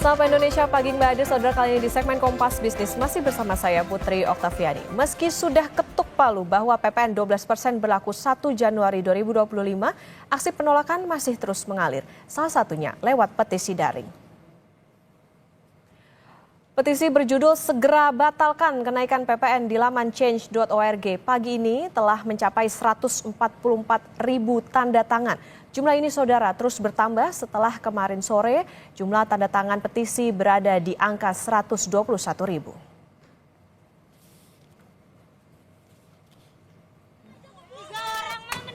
Sapa Indonesia pagi Mbak Ade, saudara, kali ini di segmen Kompas Bisnis masih bersama saya Putri Oktaviani. Meski sudah ketuk palu bahwa PPN 12% berlaku 1 Januari 2025, aksi penolakan masih terus mengalir. Salah satunya lewat petisi daring. Petisi berjudul "Segera Batalkan Kenaikan PPN" di laman change.org pagi ini telah mencapai 144.000 tanda tangan. Jumlah ini, saudara, terus bertambah setelah kemarin sore jumlah tanda tangan petisi berada di angka 121.000.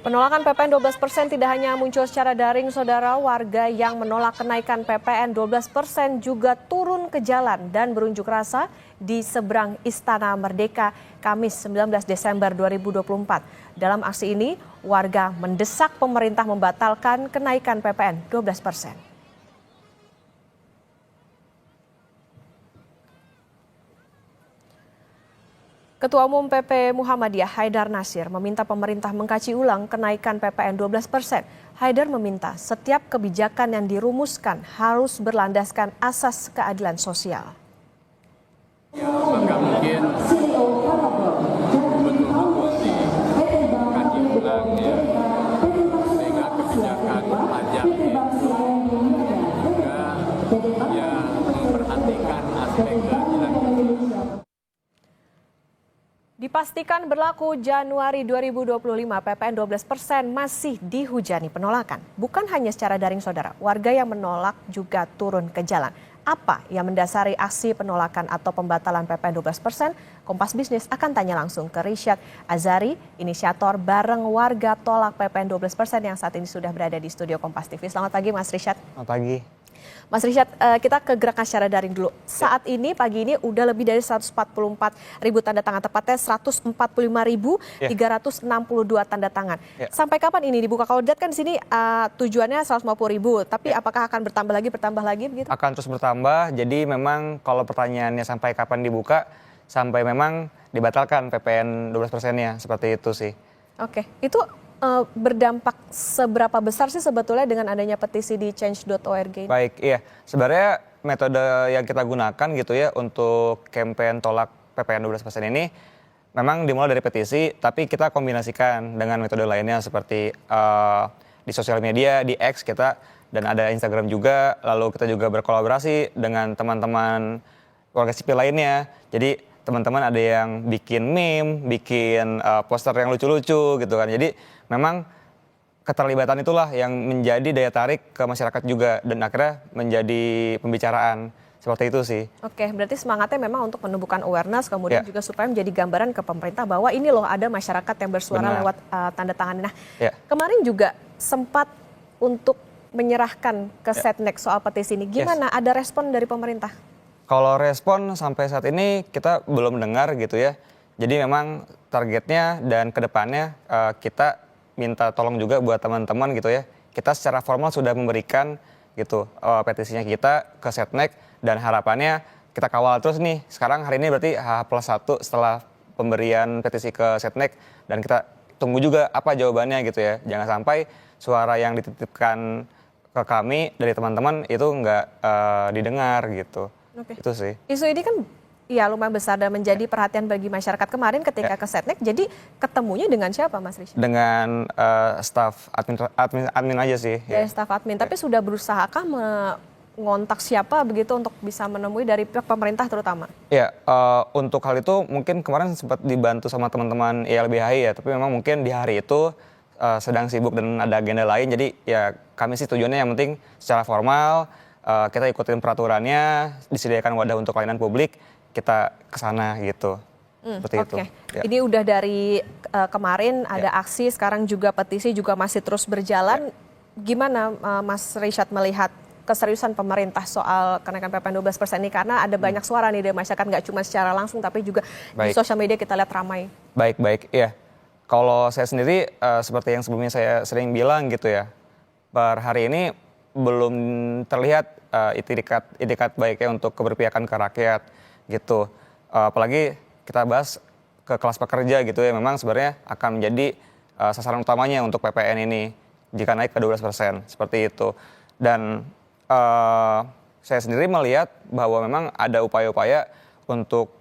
Penolakan PPN 12% tidak hanya muncul secara daring, saudara. Warga yang menolak kenaikan PPN 12% juga turun ke jalan dan berunjuk rasa di seberang Istana Merdeka Kamis 19 Desember 2024. Dalam aksi ini, warga mendesak pemerintah membatalkan kenaikan PPN 12%. Ketua Umum PP Muhammadiyah Haidar Nasir meminta pemerintah mengkaji ulang kenaikan PPN 12%. Haidar meminta setiap kebijakan yang dirumuskan harus berlandaskan asas keadilan sosial. Ya, maka mungkin betul-betul dikaji ulang ya, sehingga kebijakan pajak itu juga ya memperhatikan aspek keadilan sosial. Dipastikan berlaku Januari 2025, PPN 12% masih dihujani penolakan. Bukan hanya secara daring, saudara. Warga yang menolak juga turun ke jalan. Apa yang mendasari aksi penolakan atau pembatalan PPN 12%? Kompas Bisnis akan tanya langsung ke Rishad Azari, inisiator bareng warga tolak PPN 12% yang saat ini sudah berada di studio Kompas TV. Selamat pagi, Mas Rishad. Selamat pagi. Mas Rishad, kita ke gerakan secara daring dulu. Saat ini, pagi ini udah lebih dari 144.000 tanda tangan, tepatnya 145.362 tanda tangan. Sampai kapan ini dibuka? Kalau lihat kan di sini tujuannya 150.000, tapi apakah akan bertambah lagi begitu? Akan terus bertambah, jadi memang kalau pertanyaannya sampai kapan dibuka, sampai memang dibatalkan PPN 12%-nya, seperti itu sih. Oke, itu berdampak seberapa besar sih sebetulnya dengan adanya petisi di change.org? Baik, iya. Sebenarnya metode yang kita gunakan gitu ya untuk campaign tolak PPN 12% ini memang dimulai dari petisi, tapi kita kombinasikan dengan metode lainnya seperti di sosial media, di X kita, dan ada Instagram juga, lalu kita juga berkolaborasi dengan teman-teman warga sipil lainnya. Jadi teman-teman ada yang bikin meme, bikin poster yang lucu-lucu gitu kan. Jadi memang keterlibatan itulah yang menjadi daya tarik ke masyarakat juga dan akhirnya menjadi pembicaraan. Seperti itu sih. Oke, berarti semangatnya memang untuk menumbuhkan awareness, kemudian juga supaya menjadi gambaran ke pemerintah bahwa ini loh ada masyarakat yang bersuara lewat tanda tangan. Nah, kemarin juga sempat untuk menyerahkan ke Setnek soal petisi ini. Gimana? Ada respon dari pemerintah? Kalau respon sampai saat ini kita belum dengar gitu ya. Jadi memang targetnya dan kedepannya kita minta tolong juga buat teman-teman gitu ya. Kita secara formal sudah memberikan gitu petisinya kita ke Setnek dan harapannya kita kawal terus nih. Sekarang hari ini berarti H+1 setelah pemberian petisi ke Setnek dan kita tunggu juga apa jawabannya gitu ya. Jangan sampai suara yang dititipkan ke kami dari teman-teman itu nggak didengar gitu. Itu sih. Isu ini kan lumayan besar dan menjadi perhatian bagi masyarakat. Kemarin ketika ke Setnek, jadi ketemunya dengan siapa, Mas Rishad? Dengan staf admin aja sih. Dari staf admin, tapi sudah berusahakah mengontak siapa begitu untuk bisa menemui dari pihak pemerintah terutama? Ya, untuk hal itu mungkin kemarin sempat dibantu sama teman-teman YLBHI ya, tapi memang mungkin di hari itu sedang sibuk dan ada agenda lain, jadi ya kami sih tujuannya yang penting secara formal, kita ikutin peraturannya, disediakan wadah untuk pelayanan publik, kita ke sana gitu. Seperti itu. Ya. Ini udah dari kemarin ada aksi, sekarang juga petisi juga masih terus berjalan. Gimana Mas Rishad melihat keseriusan pemerintah soal kenaikan PPN 12% ini? Karena ada banyak suara nih dari masyarakat, nggak cuma secara langsung tapi juga di sosial media kita lihat ramai. Baik, iya. Kalau saya sendiri seperti yang sebelumnya saya sering bilang gitu ya, per hari ini belum terlihat itikat baiknya untuk keberpihakan ke rakyat gitu. Apalagi kita bahas ke kelas pekerja gitu ya, memang sebenarnya akan menjadi sasaran utamanya untuk PPN ini jika naik ke 12%, seperti itu. Dan saya sendiri melihat bahwa memang ada upaya-upaya untuk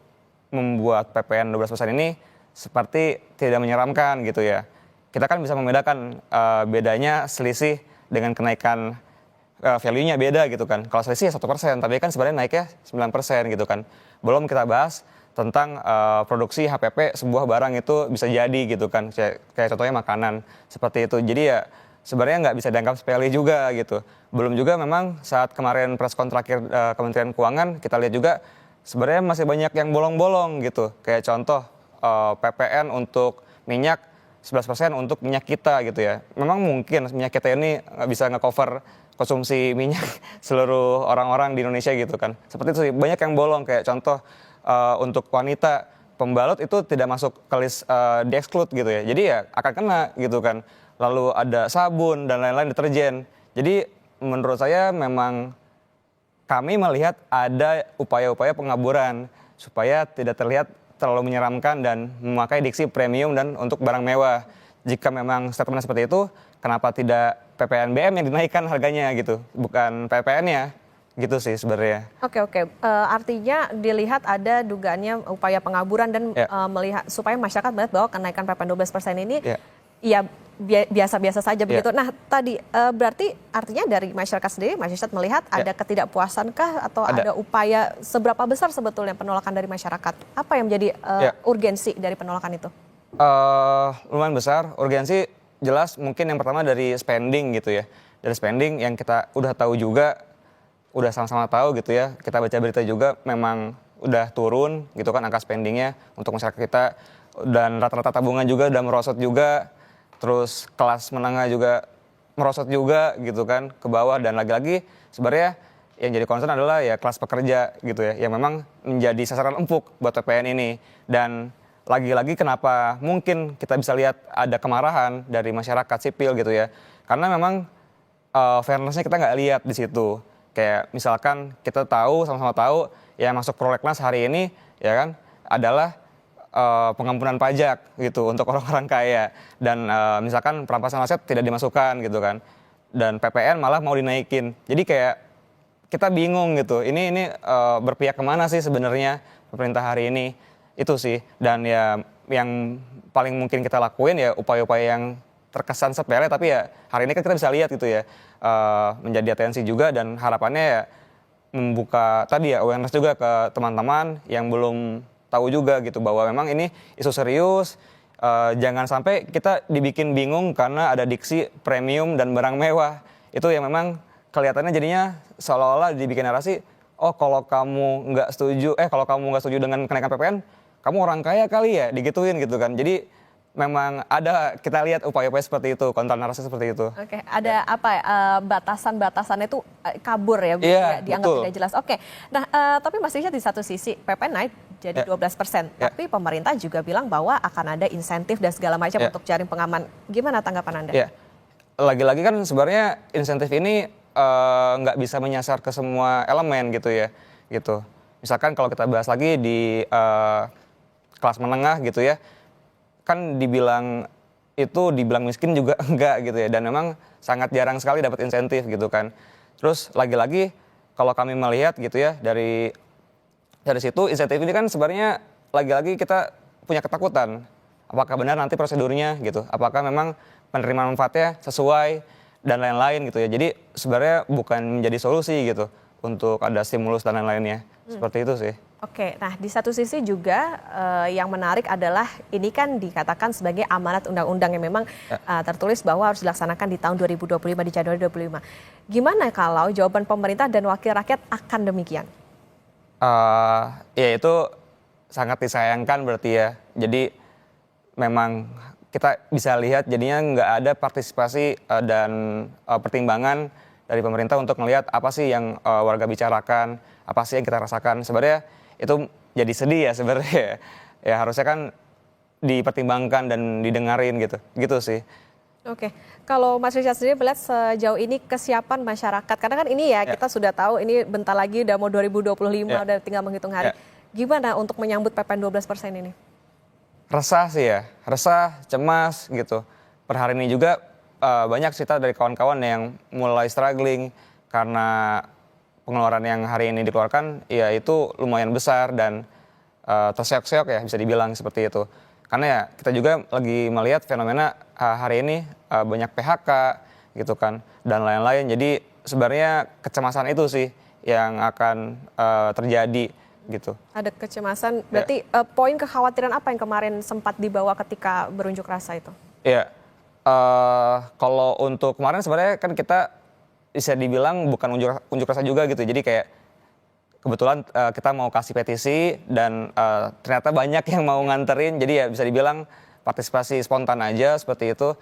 membuat PPN 12% ini seperti tidak menyeramkan gitu ya. Kita kan bisa membedakan bedanya selisih dengan kenaikan value-nya beda gitu kan. Kalau selisih ya 1%, tapi kan sebenarnya naiknya 9% gitu kan. Belum kita bahas tentang produksi HPP sebuah barang itu bisa jadi gitu kan. Kayak contohnya makanan seperti itu. Jadi ya sebenarnya nggak bisa dianggap sepele juga gitu. Belum juga memang saat kemarin preskon terakhir Kementerian Keuangan kita lihat juga sebenarnya masih banyak yang bolong-bolong gitu. Kayak contoh PPN untuk minyak 11% untuk minyak kita gitu ya. Memang mungkin minyak kita ini nggak bisa nge-cover konsumsi minyak seluruh orang-orang di Indonesia gitu kan. Seperti itu sih, banyak yang bolong. Kayak contoh untuk wanita pembalut itu tidak masuk ke list di-exclude gitu ya. Jadi ya akan kena gitu kan. Lalu ada sabun dan lain-lain, deterjen. Jadi menurut saya memang kami melihat ada upaya-upaya pengaburan supaya tidak terlihat terlalu menyeramkan dan memakai diksi premium dan untuk barang mewah. Jika memang statement seperti itu, kenapa tidak PPN BM yang dinaikkan harganya gitu, bukan PPN-nya? Gitu sih sebenarnya. Oke. Artinya dilihat ada dugaannya upaya pengaburan dan melihat supaya masyarakat melihat bahwa kenaikan PPN 12% ini ya biasa-biasa saja begitu. Nah tadi berarti artinya dari masyarakat sendiri, masyarakat melihat ada ketidakpuasankah atau ada upaya seberapa besar sebetulnya penolakan dari masyarakat? Apa yang menjadi urgensi dari penolakan itu? Lumayan besar. Urgensi jelas mungkin yang pertama dari spending gitu ya. Dari spending yang kita udah tahu juga, udah sama-sama tahu gitu ya. Kita baca berita juga memang udah turun gitu kan angka spendingnya untuk masyarakat kita. Dan rata-rata tabungan juga udah merosot juga. Terus kelas menengah juga merosot juga gitu kan ke bawah. Dan lagi-lagi sebenarnya yang jadi concern adalah ya kelas pekerja gitu ya. Yang memang menjadi sasaran empuk buat PPN ini. Dan lagi-lagi kenapa mungkin kita bisa lihat ada kemarahan dari masyarakat sipil gitu ya. Karena memang fairness-nya kita nggak lihat di situ. Kayak misalkan kita tahu, sama-sama tahu yang masuk prolegnas hari ini ya kan adalah pengampunan pajak gitu untuk orang-orang kaya. Dan misalkan perampasan aset tidak dimasukkan gitu kan. Dan PPN malah mau dinaikin. Jadi kayak kita bingung gitu. Ini berpihak kemana sih sebenarnya pemerintah hari ini? Itu sih. Dan ya yang paling mungkin kita lakuin ya upaya-upaya yang terkesan sepele tapi ya hari ini kan kita bisa lihat gitu ya. Menjadi atensi juga dan harapannya ya membuka tadi ya awareness juga ke teman-teman yang belum tahu juga gitu bahwa memang ini isu serius. Jangan sampai kita dibikin bingung karena ada diksi premium dan barang mewah. Itu yang memang kelihatannya jadinya seolah-olah dibikin narasi, oh kalau kamu nggak setuju dengan kenaikan PPN, kamu orang kaya kali ya, digituin gitu kan. Jadi memang ada, kita lihat upaya-upaya seperti itu, kontra narasi seperti itu. Oke, ada apa ya, batasan-batasannya itu kabur ya, dianggap tidak jelas. Oke, nah tapi Mas Irsyad di satu sisi PPN naik jadi 12%, tapi pemerintah juga bilang bahwa akan ada insentif dan segala macam untuk jaring pengaman. Gimana tanggapan Anda? Ya, lagi-lagi kan sebenarnya insentif ini nggak bisa menyasar ke semua elemen gitu ya, gitu. Misalkan kalau kita bahas lagi di kelas menengah gitu ya, kan dibilang miskin juga enggak gitu ya, dan memang sangat jarang sekali dapat insentif gitu kan. Terus lagi-lagi kalau kami melihat gitu ya dari situ insentif ini kan sebenarnya lagi-lagi kita punya ketakutan apakah benar nanti prosedurnya gitu, apakah memang penerimaan manfaatnya sesuai dan lain-lain gitu ya. Jadi sebenarnya bukan menjadi solusi gitu untuk ada stimulus dan lain-lainnya. Seperti itu sih. Oke, nah di satu sisi juga yang menarik adalah ini kan dikatakan sebagai amanat undang-undang yang memang tertulis bahwa harus dilaksanakan di tahun 2025, di Januari 2025. Gimana kalau jawaban pemerintah dan wakil rakyat akan demikian? Ya itu sangat disayangkan berarti ya. Jadi memang kita bisa lihat jadinya nggak ada partisipasi dan pertimbangan dari pemerintah untuk melihat apa sih yang warga bicarakan, apa sih yang kita rasakan. Sebenarnya itu jadi sedih ya sebenarnya. Ya harusnya kan dipertimbangkan dan didengarin gitu sih. Oke, kalau Mas Irsyad sendiri melihat sejauh ini kesiapan masyarakat, karena kan ini ya kita sudah tahu ini bentar lagi udah mau 2025, udah tinggal menghitung hari. Gimana untuk menyambut PPN 12% ini? Resah sih ya, resah, cemas gitu. Per hari ini juga banyak cerita dari kawan-kawan yang mulai struggling karena pengeluaran yang hari ini dikeluarkan ya itu lumayan besar dan terseok-seok ya bisa dibilang seperti itu. Karena ya kita juga lagi melihat fenomena hari ini banyak PHK gitu kan dan lain-lain. Jadi sebenarnya kecemasan itu sih yang akan terjadi gitu. Ada kecemasan, berarti poin kekhawatiran apa yang kemarin sempat dibawa ketika berunjuk rasa itu? Iya, kalau untuk kemarin sebenarnya kan kita bisa dibilang bukan unjuk rasa juga gitu. Jadi kayak kebetulan kita mau kasih petisi dan ternyata banyak yang mau nganterin. Jadi ya bisa dibilang partisipasi spontan aja seperti itu.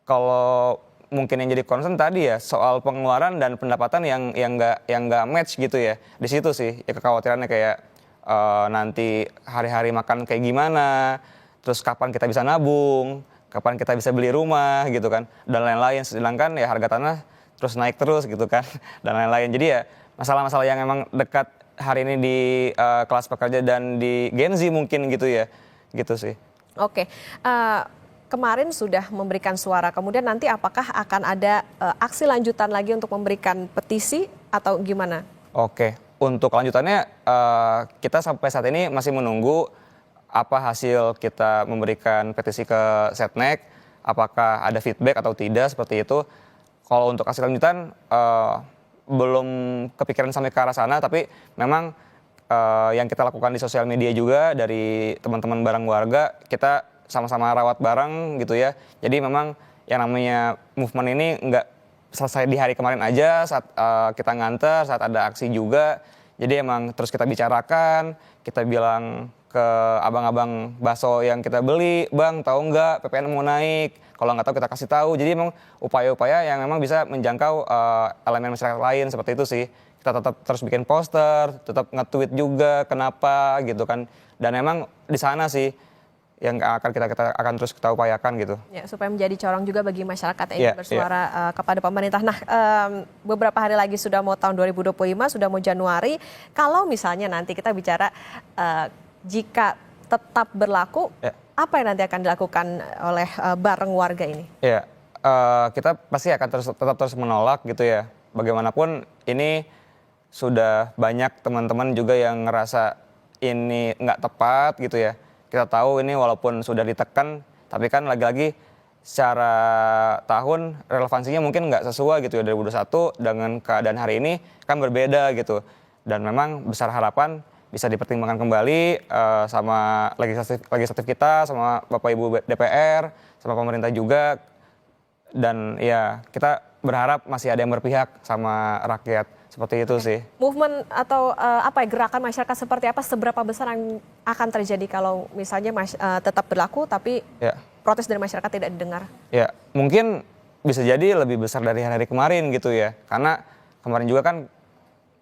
Kalau mungkin yang jadi concern tadi ya soal pengeluaran dan pendapatan yang nggak match gitu ya. Di situ sih ya kekhawatirannya kayak nanti hari-hari makan kayak gimana, terus kapan kita bisa nabung, kapan kita bisa beli rumah gitu kan, dan lain-lain. Sedangkan ya harga tanah terus naik terus gitu kan, dan lain-lain. Jadi ya masalah-masalah yang emang dekat hari ini di kelas pekerja dan di Gen Z mungkin gitu ya, gitu sih. Oke. Kemarin sudah memberikan suara, kemudian nanti apakah akan ada aksi lanjutan lagi untuk memberikan petisi atau gimana? Oke, untuk lanjutannya kita sampai saat ini masih menunggu apa hasil kita memberikan petisi ke Setnek, apakah ada feedback atau tidak seperti itu. Kalau untuk hasil lanjutan belum kepikiran sampai ke arah sana, tapi memang yang kita lakukan di sosial media juga dari teman-teman bareng warga, kita sama-sama rawat bareng gitu ya. Jadi memang yang namanya movement ini nggak selesai di hari kemarin aja saat kita nganter, saat ada aksi juga. Jadi emang terus kita bicarakan, kita bilang ke abang-abang bakso yang kita beli, bang tahu nggak PPN mau naik? Kalau nggak tahu kita kasih tahu. Jadi emang upaya-upaya yang memang bisa menjangkau elemen masyarakat lain seperti itu sih. Kita tetap terus bikin poster, tetap nge-tweet juga kenapa gitu kan. Dan emang di sana sih yang kita akan terus kita upayakan gitu. Ya, supaya menjadi corong juga bagi masyarakat yang ingin bersuara kepada pemerintah. Nah, beberapa hari lagi sudah mau tahun 2025, sudah mau Januari. Kalau misalnya nanti kita bicara jika tetap berlaku, apa yang nanti akan dilakukan oleh bareng warga ini? Ya, kita pasti akan tetap terus menolak gitu ya. Bagaimanapun ini sudah banyak teman-teman juga yang ngerasa ini nggak tepat gitu ya. Kita tahu ini walaupun sudah ditekan, tapi kan lagi-lagi secara tahun relevansinya mungkin nggak sesuai gitu ya 2021 dengan keadaan hari ini kan berbeda gitu. Dan memang besar harapan bisa dipertimbangkan kembali sama legislatif kita, sama Bapak Ibu DPR, sama pemerintah juga. Dan ya kita berharap masih ada yang berpihak sama rakyat. Seperti itu sih. Movement atau gerakan masyarakat seperti apa, seberapa besar yang akan terjadi kalau misalnya tetap berlaku tapi protes dari masyarakat tidak didengar? Ya, mungkin bisa jadi lebih besar dari hari-hari kemarin gitu ya. Karena kemarin juga kan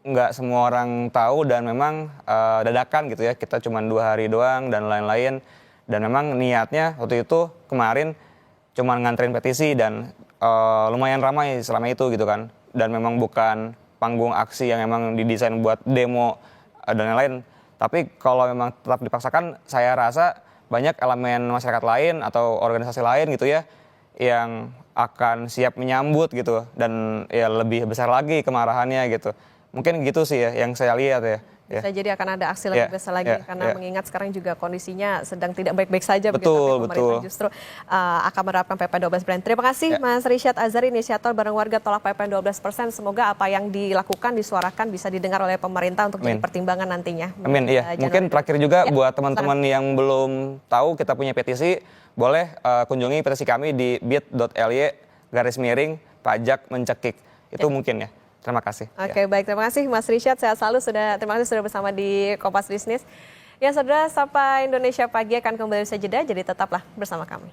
nggak semua orang tahu dan memang dadakan gitu ya. Kita cuma 2 hari doang dan lain-lain. Dan memang niatnya waktu itu kemarin cuma nganterin petisi dan lumayan ramai selama itu gitu kan. Dan memang bukan panggung aksi yang memang didesain buat demo dan lain-lain. Tapi kalau memang tetap dipaksakan, saya rasa banyak elemen masyarakat lain atau organisasi lain gitu ya yang akan siap menyambut gitu dan ya lebih besar lagi kemarahannya gitu. Mungkin gitu sih ya yang saya lihat ya. Bisa jadi akan ada aksi lebih besar lagi karena mengingat sekarang juga kondisinya sedang tidak baik-baik saja begitu, tapi pemerintah justru akan menerapkan PPN 12%. Terima kasih Mas Risyad Azhari, inisiator bareng warga tolak PPN 12%. Semoga apa yang dilakukan, disuarakan bisa didengar oleh pemerintah untuk jadi pertimbangan nantinya. Amin. Iya. Mungkin terakhir juga buat teman-teman yang belum tahu kita punya petisi, boleh kunjungi petisi kami di bit.ly/pajak mencekik. Itu mungkin ya. Terima kasih. Oke, baik. Terima kasih Mas Risyad. Sehat selalu. Terima kasih sudah bersama di Kompas Bisnis. Ya, saudara, Sapa Indonesia Pagi akan kembali usai jeda, jadi tetaplah bersama kami.